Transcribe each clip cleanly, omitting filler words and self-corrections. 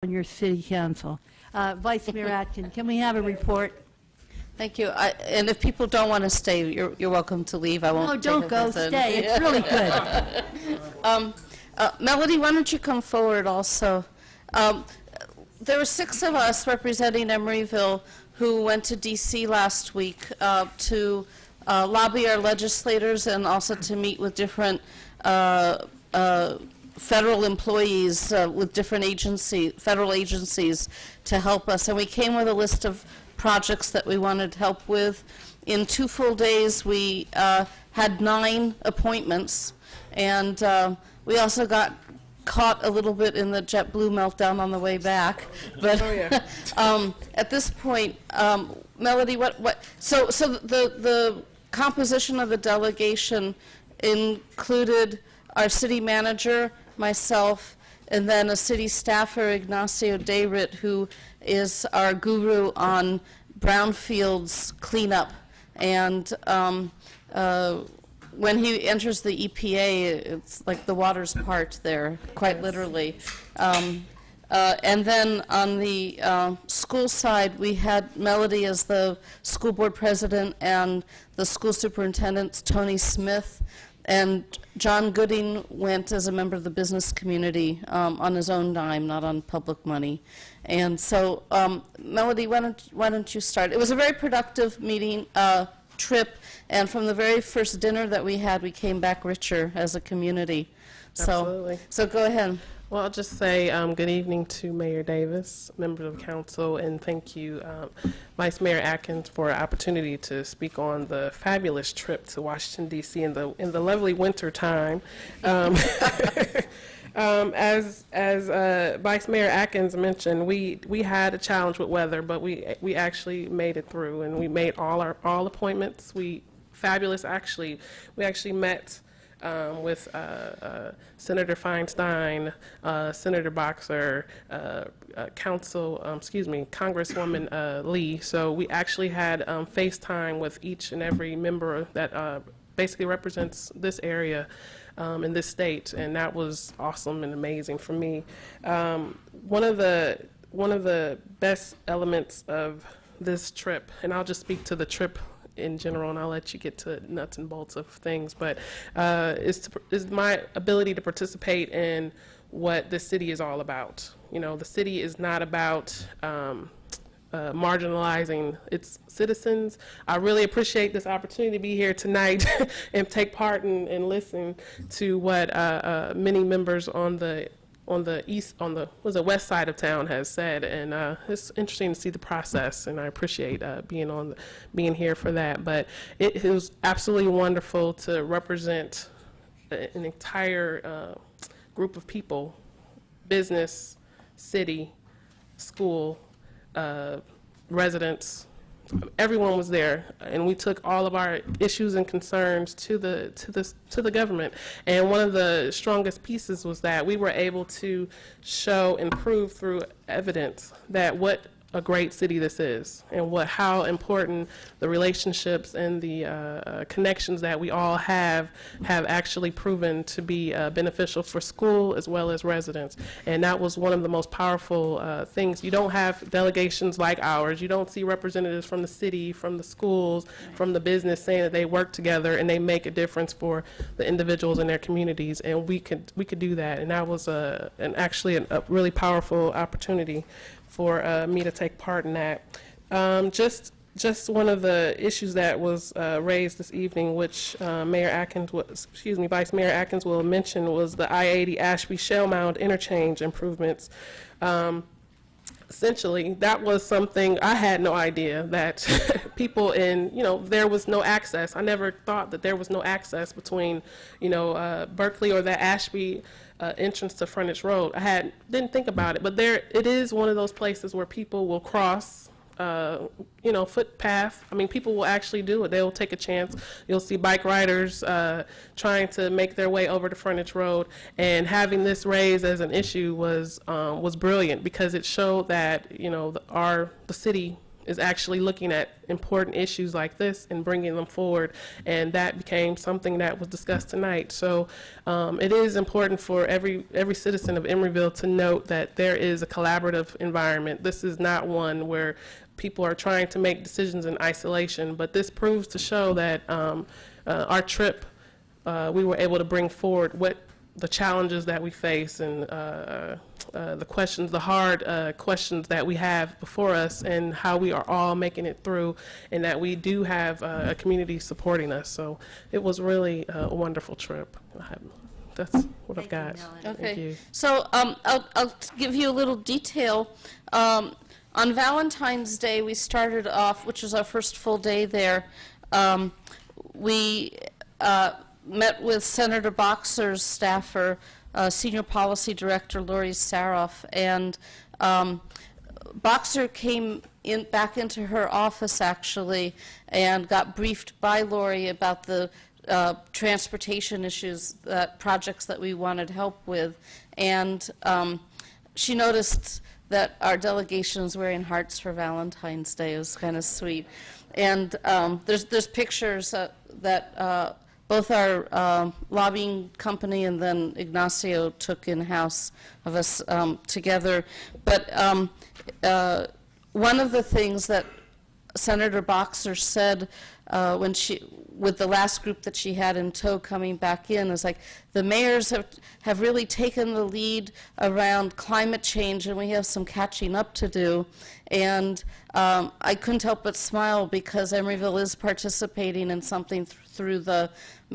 on your city council. Vice Mayor Atkin, can we have a report? Thank you. And if people don't want to stay, you're welcome to leave. I won't. No, take don't go, offense. stay. It's really good. Melody, why don't you come forward also? There were 6 of us representing Emeryville who went to D.C. last week to lobby our legislators and also to meet with different federal employees with different federal agencies to help us. And we came with a list of projects that we wanted help with. In 2 full days, we had 9 appointments. And we also got caught a little bit in the JetBlue meltdown on the way back. But at this point, Melody, so the composition of the delegation included our city manager, myself, and then a city staffer, Ignacio Dayrit, who is our guru on brownfields cleanup. And when he enters the EPA, it's like the waters part there, quite literally. And then on the school side, we had Melody as the school board president and the school superintendents, Tony Smith, and John Gooding went as a member of the business community on his own dime, not on public money. And so, Melody, why don't you start? It was a very productive meeting, trip, and from the very first dinner that we had, we came back richer as a community. Absolutely. So go ahead. Well, I'll just say good evening to Mayor Davis, members of council, and thank you, Vice Mayor Atkins, for an opportunity to speak on the fabulous trip to Washington, D.C. in the lovely winter time. As Vice Mayor Atkins mentioned, we had a challenge with weather, but we actually made it through, and we made all appointments. We actually met with Senator Feinstein, Senator Boxer, Congresswoman Lee. So we actually had FaceTime with each and every member that basically represents this area in this state, and that was awesome and amazing for me. One of the best elements of this trip, and I'll just speak to the trip in general, and I'll let you get to nuts and bolts of things, but is my ability to participate in what the city is all about. You know, the city is not about marginalizing its citizens. I really appreciate this opportunity to be here tonight and take part and listen to what many members on the west side of town has said, and it's interesting to see the process, and I appreciate being here for that. But it was absolutely wonderful to represent an entire group of people, business, city, school, residents. Everyone was there, and we took all of our issues and concerns to the government. And one of the strongest pieces was that we were able to show and prove through evidence that what a great city this is, and how important the relationships and the connections that we all have actually proven to be beneficial for school as well as residents. And that was one of the most powerful things. You don't have delegations like ours. You don't see representatives from the city, from the schools, from the business saying that they work together and they make a difference for the individuals in their communities. And we could do that. And that was actually a really powerful opportunity for me to take part in that. Just one of the issues that was raised this evening, which Vice Mayor Atkins will mention, was the I-80 Ashby Shell Mound interchange improvements. Essentially, that was something I had no idea that people there was no access. I never thought that there was no access between, Berkeley or that Ashby entrance to Frontage Road. Didn't think about it, but it is one of those places where people will cross, footpath. I mean, people will actually do it. They will take a chance. You'll see bike riders trying to make their way over to Frontage Road, and having this raised as an issue was brilliant, because it showed that the city is actually looking at important issues like this and bringing them forward, and that became something that was discussed tonight. So it is important for every citizen of Emeryville to note that there is a collaborative environment. This is not one where people are trying to make decisions in isolation, but this proves to show that our trip, we were able to bring forward what the challenges that we face and the questions, the hard questions that we have before us, and how we are all making it through, and that we do have a community supporting us. So it was really a wonderful trip. That's what I've got. Thank Okay. you. So I'll give you a little detail. On Valentine's Day, we started off, which was our first full day there. We met with Senator Boxer's staffer, Senior Policy Director Lori Saroff, and Boxer came back into her office, actually, and got briefed by Lori about the transportation issues, projects that we wanted help with. And she noticed that our delegation was wearing hearts for Valentine's Day. It was kind of sweet. And there's pictures that both our lobbying company and then Ignacio took in-house of us together. But one of the things that Senator Boxer said when with the last group that she had in tow coming back in, is like, the mayors have really taken the lead around climate change, and we have some catching up to do. And I couldn't help but smile, because Emeryville is participating in something through the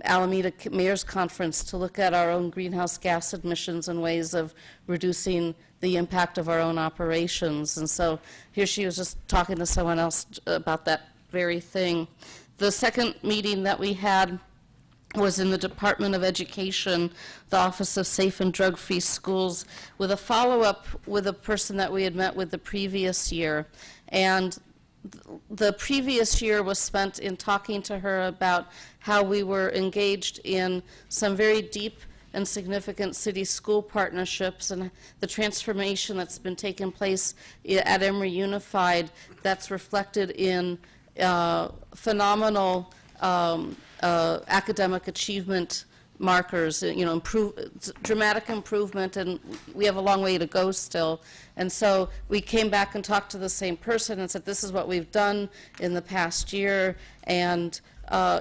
Alameda Mayor's Conference to look at our own greenhouse gas emissions and ways of reducing the impact of our own operations. And so here she was just talking to someone else about that very thing. The second meeting that we had was in the Department of Education, the Office of Safe and Drug-Free Schools, with a follow-up with a person that we had met with the previous year. And the previous year was spent in talking to her about how we were engaged in some very deep and significant city-school partnerships, and the transformation that's been taking place at Emory Unified that's reflected in phenomenal academic achievement markers, dramatic improvement, and we have a long way to go still. And so we came back and talked to the same person and said, this is what we've done in the past year. And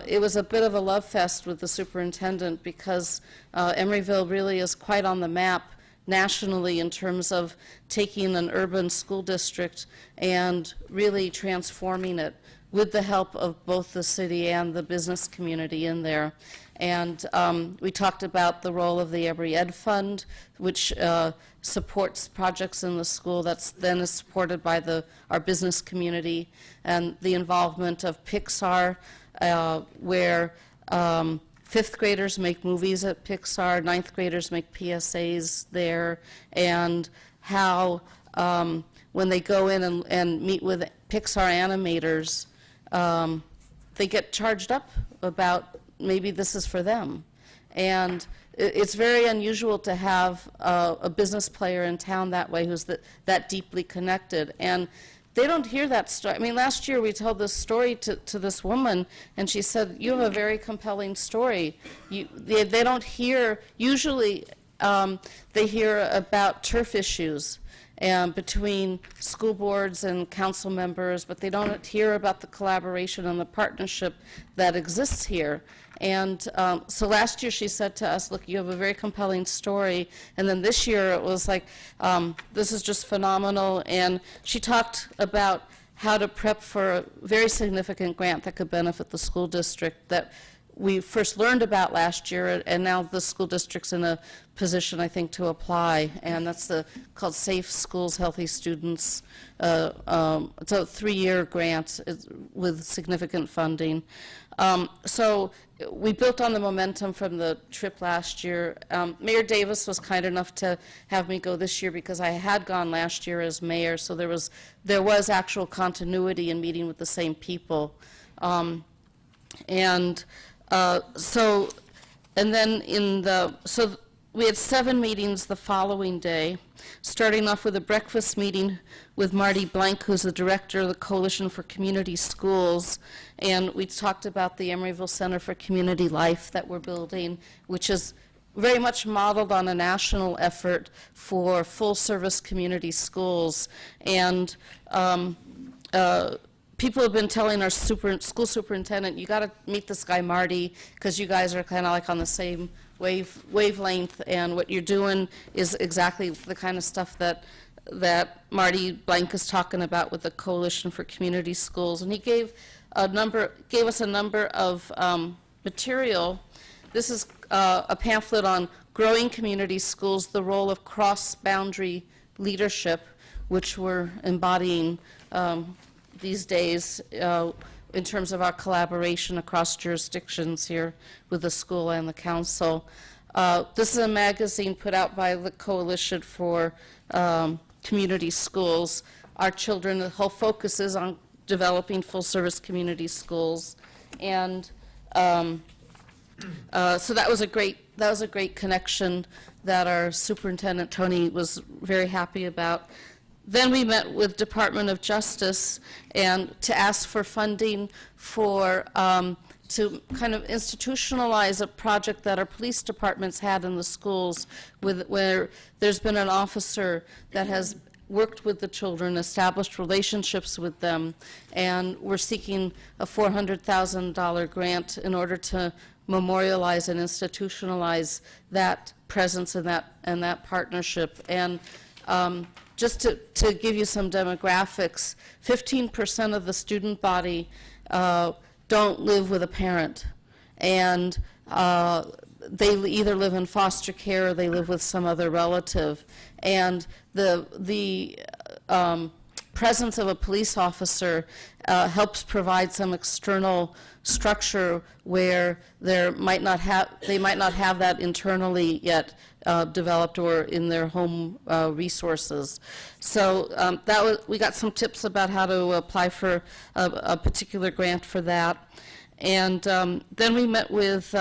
it was a bit of a love fest with the superintendent, because Emeryville really is quite on the map nationally in terms of taking an urban school district and really transforming it with the help of both the city and the business community in there. And we talked about the role of the Every Ed Fund, which supports projects in the school that's then is supported by our business community, and the involvement of Pixar, where fifth graders make movies at Pixar, ninth graders make PSAs there, and how when they go in and meet with Pixar animators, they get charged up about maybe this is for them. And it's very unusual to have a business player in town that way who's that deeply connected. And they don't hear that story. I mean, last year we told this story to this woman, and she said, you have a very compelling story. They don't hear, usually they hear about turf issues between school boards and council members, but they don't hear about the collaboration and the partnership that exists here. And so last year she said to us, look, you have a very compelling story. And then this year it was like, this is just phenomenal. And she talked about how to prep for a very significant grant that could benefit the school district that we first learned about last year, and now the school district's in a position, I think, to apply, and that's called Safe Schools, Healthy Students. It's a 3-year grant with significant funding. So we built on the momentum from the trip last year. Mayor Davis was kind enough to have me go this year because I had gone last year as mayor, so there was actual continuity in meeting with the same people. we had 7 meetings the following day, starting off with a breakfast meeting with Marty Blank, who's the director of the Coalition for Community Schools, and we talked about the Emeryville Center for Community Life that we're building, which is very much modeled on a national effort for full-service community schools. And people have been telling our school superintendent, you got to meet this guy Marty, because you guys are kind of like on the same wavelength, and what you're doing is exactly the kind of stuff that Marty Blank is talking about with the Coalition for Community Schools. And he gave us a number of material. This is a pamphlet on growing community schools, the role of cross-boundary leadership, which we're embodying these days in terms of our collaboration across jurisdictions here with the school and the council. This is a magazine put out by the Coalition for Community Schools. Our children, the whole focus is on developing full-service community schools. And so that was a great connection that our superintendent, Tony, was very happy about. Then we met with Department of Justice and to ask for funding for to kind of institutionalize a project that our police departments had in the schools, where there's been an officer that has worked with the children, established relationships with them, and we're seeking a $400,000 grant in order to memorialize and institutionalize that presence and that partnership. And just to give you some demographics, 15% of the student body don't live with a parent, and they either live in foster care or they live with some other relative. And the presence of a police officer helps provide some external structure where they might not have that internally yet developed or in their home resources. So we got some tips about how to apply for a particular grant for that. And then we met with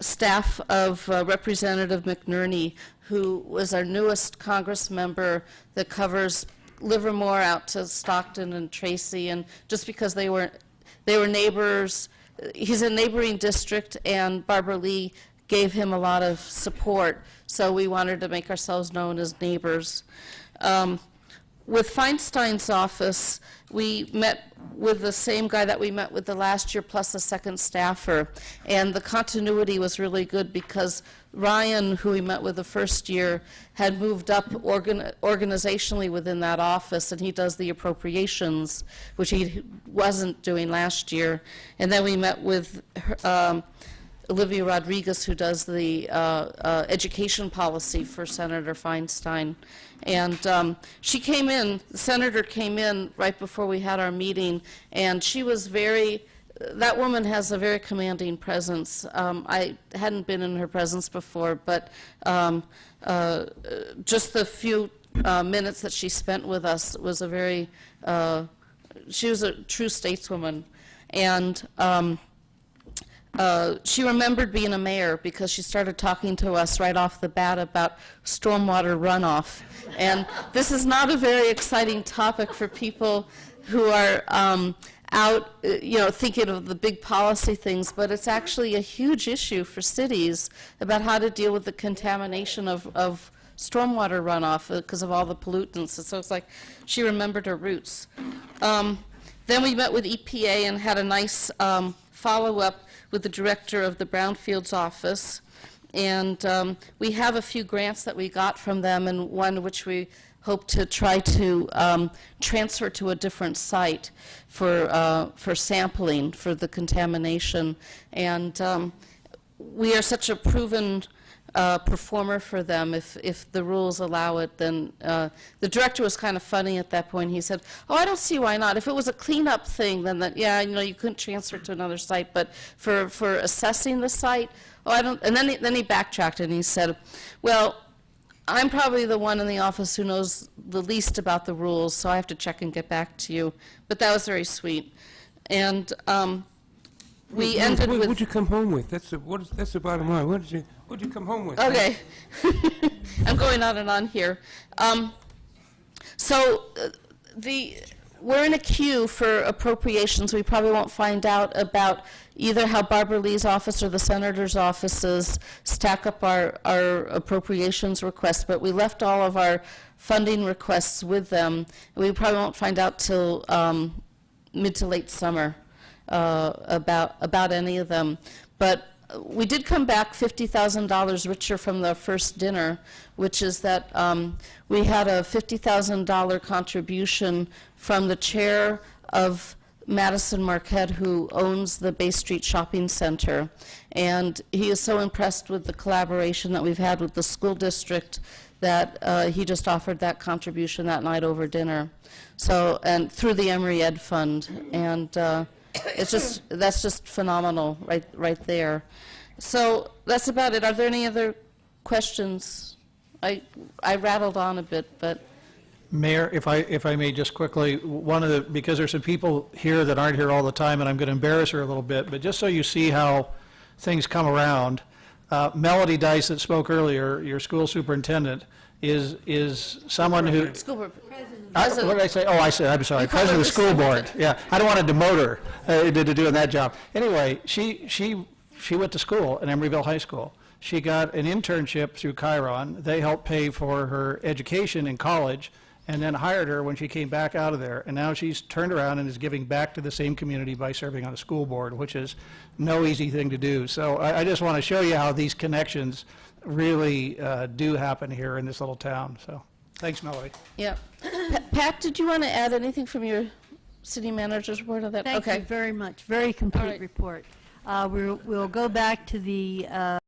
staff of Representative McNerney, who was our newest Congress member that covers Livermore out to Stockton and Tracy. And just because they were neighbors, he's a neighboring district, and Barbara Lee gave him a lot of support, so we wanted to make ourselves known as neighbors. With Feinstein's office, we met with the same guy that we met with the last year, plus a second staffer, and the continuity was really good because Ryan, who we met with the first year, had moved up organizationally within that office, and he does the appropriations, which he wasn't doing last year. And then we met with Olivia Rodriguez, who does the education policy for Senator Feinstein. And she came in, the senator came in right before we had our meeting, and she was that woman has a very commanding presence. I hadn't been in her presence before, but just the few minutes that she spent with us was she was a true stateswoman. And she remembered being a mayor because she started talking to us right off the bat about stormwater runoff. And this is not a very exciting topic for people who are out, thinking of the big policy things, but it's actually a huge issue for cities about how to deal with the contamination of stormwater runoff because of all the pollutants. And so it's like she remembered her roots. Then we met with EPA and had a nice follow-up with the director of the Brownfields office. And we have a few grants that we got from them, and one which we hope to try to transfer to a different site for sampling for the contamination. And we are such a proven performer for them. If the rules allow it, then the director was kind of funny at that point. He said, "Oh, I don't see why not. If it was a cleanup thing, then you couldn't transfer it to another site. But for assessing the site, oh, I don't." And then he backtracked and he said, "Well, I'm probably the one in the office who knows the least about the rules, so I have to check and get back to you." But that was very sweet. And we ended with... What'd you come home with? That's the bottom line. What'd you come home with? Okay. I'm going on and on here. We're in a queue for appropriations. We probably won't find out about either how Barbara Lee's office or the senator's offices stack up our appropriations requests, but we left all of our funding requests with them. We probably won't find out till mid to late summer about any of them. But we did come back $50,000 richer from the first dinner, which is that we had a $50,000 contribution from the chair of Madison Marquette, who owns the Bay Street Shopping Center. And he is so impressed with the collaboration that we've had with the school district that he just offered that contribution that night over dinner. So, and through the Emory Ed Fund. And that's just phenomenal right there. So that's about it. Are there any other questions? I rattled on a bit, but Mayor, if I may just quickly, because there's some people here that aren't here all the time, and I'm going to embarrass her a little bit, but just so you see how things come around, Melody Dice that spoke earlier, your school superintendent, is someone who... school board What did I say? Oh, I'm sorry, president of the school board. Yeah, I don't want to demote her to doing that job. Anyway, she went to school at Emeryville High School. She got an internship through Chiron. They helped pay for her education in college, and then hired her when she came back out of there. And now she's turned around and is giving back to the same community by serving on a school board, which is no easy thing to do. So I just want to show you how these connections really do happen here in this little town. So thanks, Melody. Yeah. Pat, did you want to add anything from your city manager's report on that? Thank you very much. Very complete right. report. We'll go back to the